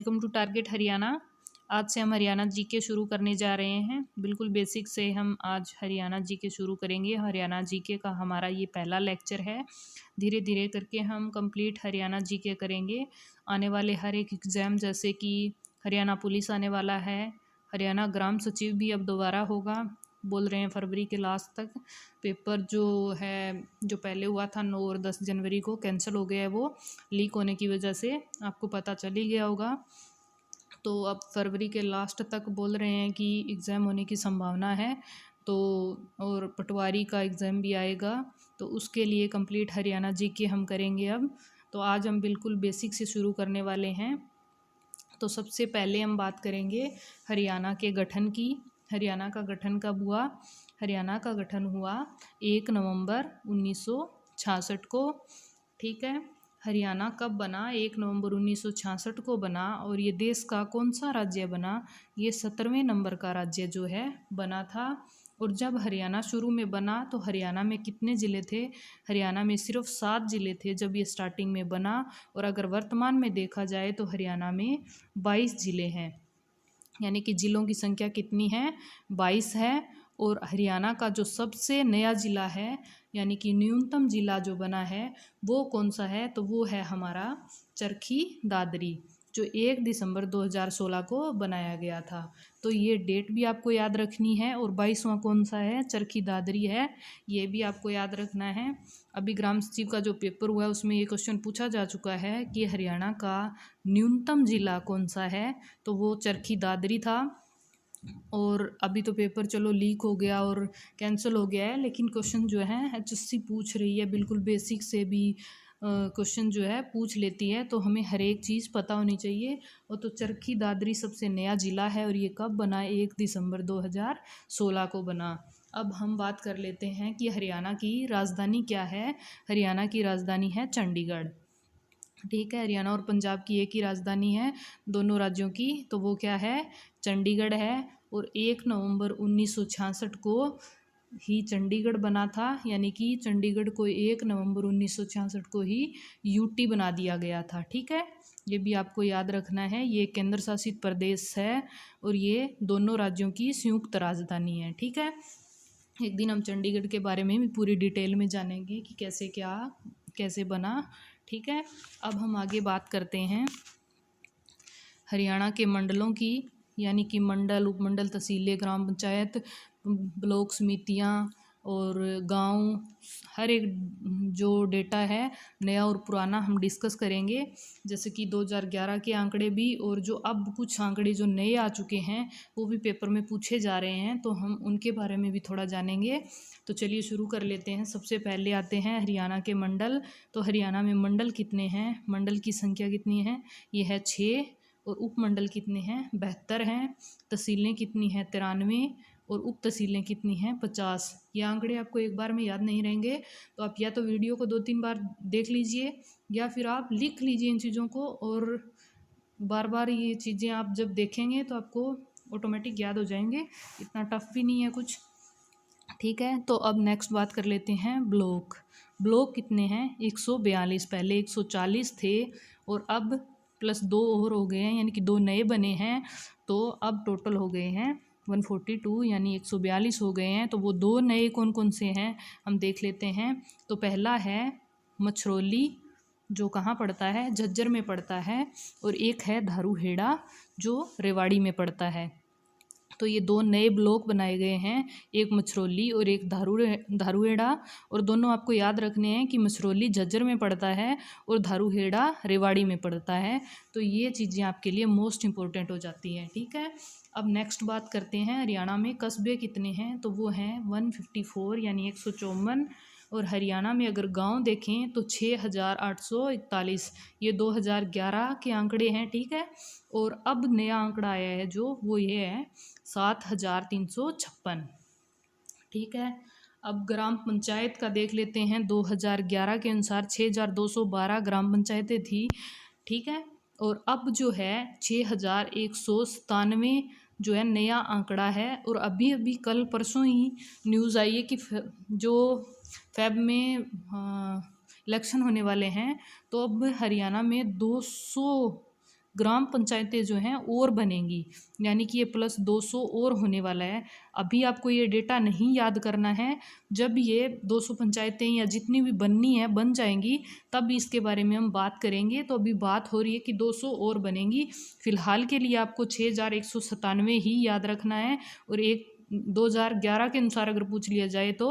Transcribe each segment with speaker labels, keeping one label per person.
Speaker 1: Welcome to target Haryana. आज से हम हरियाणा जीके शुरू करने जा रहे हैं। बिल्कुल बेसिक से हम आज हरियाणा जीके शुरू करेंगे। हरियाणा जीके का हमारा ये पहला लेक्चर है। धीरे धीरे करके हम कंप्लीट हरियाणा जीके करेंगे। आने वाले हर एक एग्ज़ाम, जैसे कि हरियाणा पुलिस आने वाला है, हरियाणा ग्राम सचिव भी अब दोबारा होगा, बोल रहे हैं फरवरी के लास्ट तक। पेपर जो है, जो पहले हुआ था 9 और 10 जनवरी को, कैंसिल हो गया है, वो लीक होने की वजह से, आपको पता चल ही गया होगा। तो अब फरवरी के लास्ट तक बोल रहे हैं कि एग्ज़ाम होने की संभावना है। तो और पटवारी का एग्ज़ाम भी आएगा, तो उसके लिए कंप्लीट हरियाणा जीके हम करेंगे अब। तो आज हम बिल्कुल बेसिक से शुरू करने वाले हैं। तो सबसे पहले हम बात करेंगे हरियाणा के गठन की। हरियाणा का गठन कब हुआ? हरियाणा का गठन हुआ 1 नवंबर 1966 को। ठीक है, हरियाणा कब बना? 1 नवंबर 1966 को बना। और ये देश का कौन सा राज्य बना? ये 17वें नंबर का राज्य जो है बना था। और जब हरियाणा शुरू में बना तो हरियाणा में कितने ज़िले थे? हरियाणा में सिर्फ 7 ज़िले थे जब ये स्टार्टिंग में बना। और अगर वर्तमान में देखा जाए तो हरियाणा में 22 ज़िले हैं, यानी कि ज़िलों की संख्या कितनी है? 22 है। और हरियाणा का जो सबसे नया ज़िला है, यानी कि न्यूनतम ज़िला जो बना है, वो कौन सा है? तो वो है हमारा चरखी दादरी, जो 1 दिसंबर 2016 को बनाया गया था। तो ये डेट भी आपको याद रखनी है। और 22वां कौन सा है? चरखी दादरी है, ये भी आपको याद रखना है। अभी ग्राम सचिव का जो पेपर हुआ है उसमें ये क्वेश्चन पूछा जा चुका है कि हरियाणा का न्यूनतम ज़िला कौन सा है? तो वो चरखी दादरी था। और अभी तो पेपर चलो लीक हो गया और कैंसिल हो गया है, लेकिन क्वेश्चन जो है एचएससी पूछ रही है, बिल्कुल बेसिक से भी क्वेश्चन जो है पूछ लेती है। तो हमें हर एक चीज़ पता होनी चाहिए। और तो चरखी दादरी सबसे नया ज़िला है और ये कब बना? 1 दिसंबर 2016 को बना। अब हम बात कर लेते हैं कि हरियाणा की राजधानी क्या है। हरियाणा की राजधानी है चंडीगढ़। ठीक है, हरियाणा और पंजाब की एक ही राजधानी है दोनों राज्यों की, तो वो क्या है? चंडीगढ़ है। और 1 नवंबर 1966 को ही चंडीगढ़ बना था, यानी कि चंडीगढ़ को 1 नवंबर 1966 को ही यूटी बना दिया गया था। ठीक है, ये भी आपको याद रखना है। ये केंद्र शासित प्रदेश है और ये दोनों राज्यों की संयुक्त राजधानी है। ठीक है, एक दिन हम चंडीगढ़ के बारे में भी पूरी डिटेल में जानेंगे कि कैसे क्या कैसे बना। ठीक है, अब हम आगे बात करते हैं हरियाणा के मंडलों की, यानी कि मंडल, उपमंडल, तहसीलें, ग्राम पंचायत, ब्लॉक समितियाँ और गांव, हर एक जो डेटा है नया और पुराना हम डिस्कस करेंगे। जैसे कि 2011 के आंकड़े भी, और जो अब कुछ आंकड़े जो नए आ चुके हैं वो भी पेपर में पूछे जा रहे हैं, तो हम उनके बारे में भी थोड़ा जानेंगे। तो चलिए शुरू कर लेते हैं। सबसे पहले आते हैं हरियाणा के मंडल। तो हरियाणा में मंडल कितने हैं? मंडल की संख्या कितनी है? ये है 6। और उपमंडल कितने हैं? 72 हैं। तहसीलें कितनी हैं? 93। और उप तहसीलें कितनी हैं? 50। ये आंकड़े आपको एक बार में याद नहीं रहेंगे, तो आप या तो वीडियो को 2-3 बार देख लीजिए, या फिर आप लिख लीजिए इन चीज़ों को। और बार बार ये चीज़ें आप जब देखेंगे तो आपको ऑटोमेटिक याद हो जाएंगे, इतना टफ भी नहीं है कुछ। ठीक है, तो अब नेक्स्ट बात कर लेते हैं ब्लॉक। ब्लॉक कितने हैं? 142। पहले 140 थे और अब प्लस 2 और हो गए हैं, यानी कि 2 नए बने हैं। तो अब टोटल हो गए हैं 142, यानी 142 हो गए हैं। तो वो 2 नए कौन कौन से हैं हम देख लेते हैं। तो पहला है मछरौली, जो कहाँ पड़ता है? झज्जर में पड़ता है। और एक है धारूहेड़ा, जो रेवाड़ी में पड़ता है। तो ये 2 नए ब्लॉक बनाए गए हैं, एक मछरौली और एक धारूहेड़ा। और दोनों आपको याद रखने हैं कि मछरौली झज्जर में पड़ता है और धारूहेड़ा रेवाड़ी में पड़ता है। तो ये चीज़ें आपके लिए मोस्ट इम्पोर्टेंट हो जाती हैं। ठीक है, अब नेक्स्ट बात करते हैं हरियाणा में कस्बे कितने हैं। तो वो हैं 154, यानी 154। और हरियाणा में अगर गांव देखें तो 6841, ये 2011 के आंकड़े हैं। ठीक है, और अब नया आंकड़ा आया है जो, वो ये है 7356। ठीक है, अब ग्राम पंचायत का देख लेते हैं। 2011 के अनुसार 6212 ग्राम पंचायतें थी। ठीक है, और अब जो है 6197 जो है नया आंकड़ा है। और अभी अभी कल परसों ही न्यूज़ आई है कि जो फेब में इलेक्शन होने वाले हैं, तो अब हरियाणा में 200 ग्राम पंचायतें जो हैं और बनेंगी, यानी कि ये +200 और होने वाला है। अभी आपको ये डेटा नहीं याद करना है, जब ये 200 पंचायतें या जितनी भी बननी है बन जाएंगी तब इसके बारे में हम बात करेंगे। तो अभी बात हो रही है कि 200 और बनेंगी। फिलहाल के लिए आपको 6197 ही याद रखना है। और 2011 के अनुसार अगर पूछ लिया जाए तो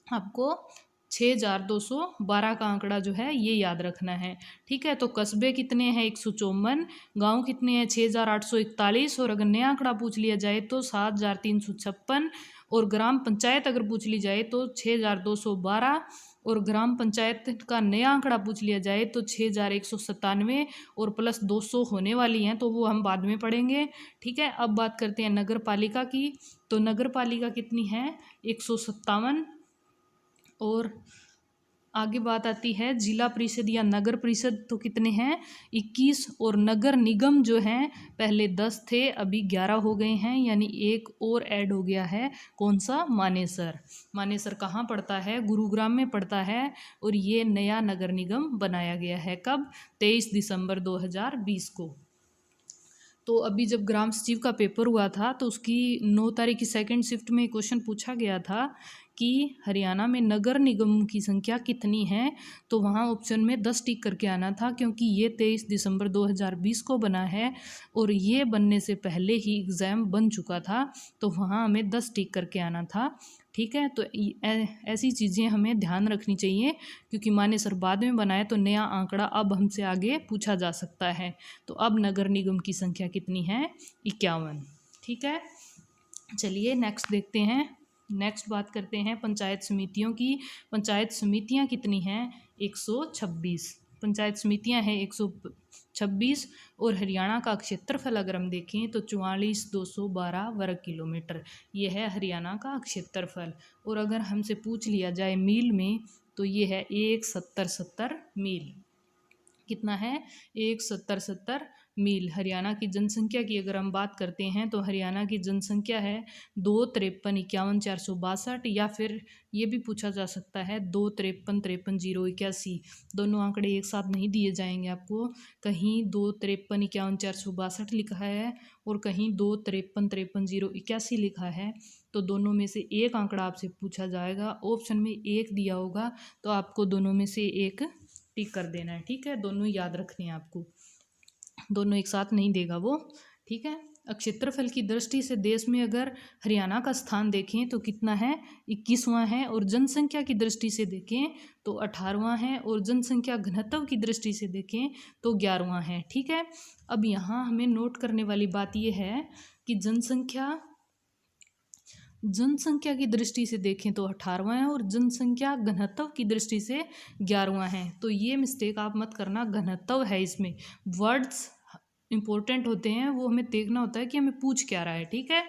Speaker 1: आपको 6212 का आंकड़ा जो है ये याद रखना है। ठीक है, तो कस्बे कितने हैं 154, गांव कितने हैं 6841, और अगर नया आंकड़ा पूछ लिया जाए तो 7356, और ग्राम पंचायत अगर पूछ ली जाए तो 6212, और ग्राम पंचायत का नया आंकड़ा पूछ लिया जाए तो 6197, और +200 होने वाली हैं तो वो हम बाद में पढ़ेंगे। ठीक है, अब बात करते हैं नगर पालिका की। तो नगर पालिका कितनी है 157, और आगे बात आती है जिला परिषद या नगर परिषद, तो कितने हैं 21, और नगर निगम जो हैं पहले 10 थे अभी 11 हो गए हैं, यानी एक और ऐड हो गया है। कौन सा, मानेसर। मानेसर कहाँ पड़ता है, गुरुग्राम में पड़ता है, और ये नया नगर निगम बनाया गया है कब, 23 दिसंबर 2020 को। तो अभी जब ग्राम सचिव का पेपर हुआ था तो उसकी 9 तारीख की सेकंड शिफ्ट में क्वेश्चन पूछा गया था कि हरियाणा में नगर निगम की संख्या कितनी है, तो वहाँ ऑप्शन में 10 टिक करके आना था, क्योंकि ये 23 दिसंबर 2020 को बना है और ये बनने से पहले ही एग्ज़ाम बन चुका था, तो वहाँ हमें 10 टिक करके आना था। ठीक है, तो ऐसी चीज़ें हमें ध्यान रखनी चाहिए, क्योंकि मानेसर बाद में बनाए तो नया आंकड़ा अब हमसे आगे पूछा जा सकता है। तो अब नगर निगम की संख्या कितनी है 51। ठीक है, चलिए नेक्स्ट देखते हैं। नेक्स्ट बात करते हैं पंचायत समितियों की। पंचायत समितियां कितनी हैं 126, पंचायत समितियां हैं 126, और हरियाणा का क्षेत्रफल अगर हम देखें तो 44,212 वर्ग किलोमीटर, ये है हरियाणा का क्षेत्रफल। और अगर हमसे पूछ लिया जाए मील में तो ये है 1,70,70 मील। कितना है 1,70,70 मील। हरियाणा की जनसंख्या की अगर हम बात करते हैं तो हरियाणा की जनसंख्या है 2,53,51,462, या फिर ये भी पूछा जा सकता है 2,53,53,081। दोनों आंकड़े एक साथ नहीं दिए जाएंगे आपको, कहीं 2,53,51,462 लिखा है और कहीं 2,53,53,081 लिखा है। तो दोनों में से एक आंकड़ा आपसे पूछा जाएगा, ऑप्शन में एक दिया होगा तो आपको दोनों में से एक टिक कर देना है। ठीक है, दोनों याद रखने हैं आपको, दोनों एक साथ नहीं देगा वो। ठीक है, क्षेत्रफल की दृष्टि से देश में अगर हरियाणा का स्थान देखें तो कितना है 21वां है, और जनसंख्या की दृष्टि से देखें तो 18वां है, और जनसंख्या घनत्व की दृष्टि से देखें तो 11वां है। ठीक है, अब यहाँ हमें नोट करने वाली बात यह है कि जनसंख्या की दृष्टि से देखें तो 18वां है, और जनसंख्या घनत्व की दृष्टि से 11वां है। तो ये मिस्टेक आप मत करना, घनत्व है, इसमें वर्ड्स इंपॉर्टेंट होते हैं, वो हमें देखना होता है कि हमें पूछ क्या रहा है। ठीक है,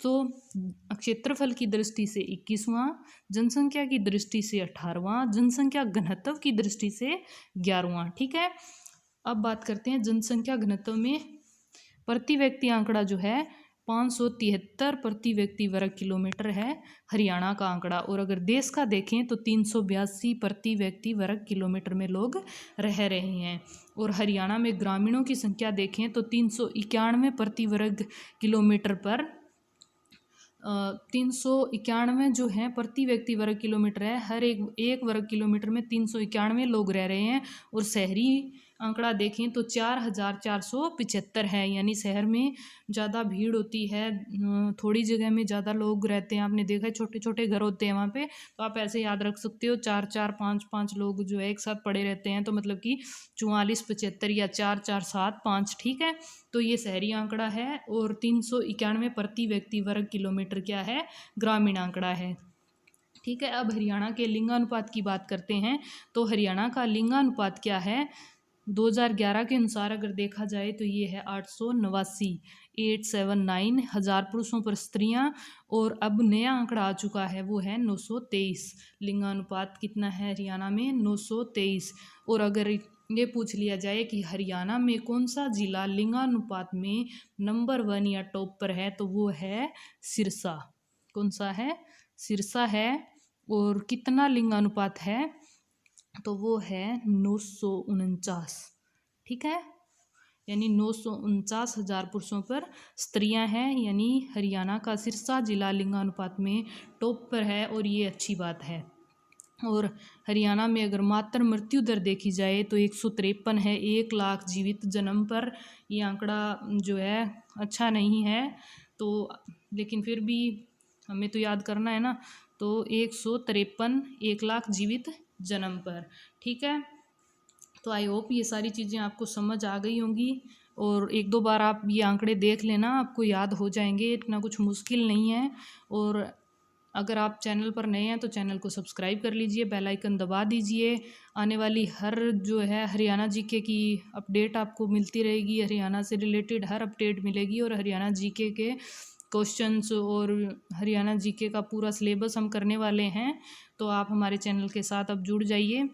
Speaker 1: तो क्षेत्रफल की दृष्टि से 21वां, जनसंख्या की दृष्टि से 18वां, जनसंख्या घनत्व की दृष्टि से 11वां। ठीक है, अब बात करते हैं जनसंख्या घनत्व में प्रति व्यक्ति आंकड़ा जो है 573 प्रति व्यक्ति वर्ग किलोमीटर है हरियाणा का आंकड़ा, और अगर देश का देखें तो 382 प्रति व्यक्ति वर्ग किलोमीटर में लोग रह रहे हैं। और हरियाणा में ग्रामीणों की संख्या देखें तो 391 प्रति वर्ग किलोमीटर पर 391 जो है प्रति व्यक्ति वर्ग किलोमीटर है, हर एक वर्ग किलोमीटर में 391 लोग रह रहे हैं। और शहरी आंकड़ा देखें तो 4,475 है, यानी शहर में ज़्यादा भीड़ होती है, थोड़ी जगह में ज़्यादा लोग रहते हैं। आपने देखा है छोटे छोटे घर होते हैं वहाँ पे, तो आप ऐसे याद रख सकते हो 4-4 5-5 लोग जो है एक साथ पड़े रहते हैं, तो मतलब कि 44-75 या 4-4-7-5। ठीक है, तो ये शहरी आंकड़ा है, और 391 प्रति व्यक्ति वर्ग किलोमीटर क्या है, ग्रामीण आंकड़ा है। ठीक है, अब हरियाणा के लिंगानुपात की बात करते हैं। तो हरियाणा का लिंगानुपात क्या है 2011 के अनुसार अगर देखा जाए तो ये है 889, 879 हज़ार पुरुषों पर स्त्रियां, और अब नया आंकड़ा आ चुका है वो है 923। लिंगानुपात कितना है हरियाणा में 923। और अगर ये पूछ लिया जाए कि हरियाणा में कौन सा जिला लिंगानुपात में नंबर 1 या टॉप पर है, तो वो है सिरसा। कौन सा है, सिरसा है। और कितना लिंगानुपात है, तो वो है 949। ठीक है, यानी 949,000 पुरुषों पर स्त्रियां हैं, यानी हरियाणा का सिरसा जिला लिंगानुपात में टॉप पर है और ये अच्छी बात है। और हरियाणा में अगर मातृ मृत्यु दर देखी जाए तो 153 है 1 लाख जीवित जन्म पर। ये आंकड़ा जो है अच्छा नहीं है, तो लेकिन फिर भी हमें तो याद करना है ना, तो 153 1 लाख जीवित जन्म पर। ठीक है, तो आई होप ये सारी चीज़ें आपको समझ आ गई होंगी, और एक दो बार आप ये आंकड़े देख लेना, आपको याद हो जाएंगे, इतना कुछ मुश्किल नहीं है। और अगर आप चैनल पर नए हैं तो चैनल को सब्सक्राइब कर लीजिए, बेल आइकन दबा दीजिए। आने वाली हर जो है हरियाणा जीके की अपडेट आपको मिलती रहेगी, हरियाणा से रिलेटेड हर अपडेट मिलेगी, और हरियाणा जीके के क्वेश्चंस और हरियाणा जीके का पूरा सिलेबस हम करने वाले हैं। तो आप हमारे चैनल के साथ अब जुड़ जाइए।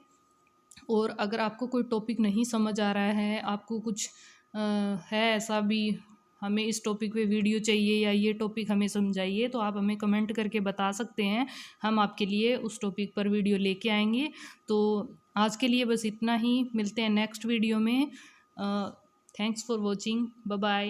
Speaker 1: और अगर आपको कोई टॉपिक नहीं समझ आ रहा है, आपको कुछ है ऐसा भी, हमें इस टॉपिक पे वीडियो चाहिए या ये टॉपिक हमें समझाइए, तो आप हमें कमेंट करके बता सकते हैं, हम आपके लिए उस टॉपिक पर वीडियो लेके आएंगे। तो आज के लिए बस इतना ही, मिलते हैं नेक्स्ट वीडियो में। Thanks for watching, bye bye.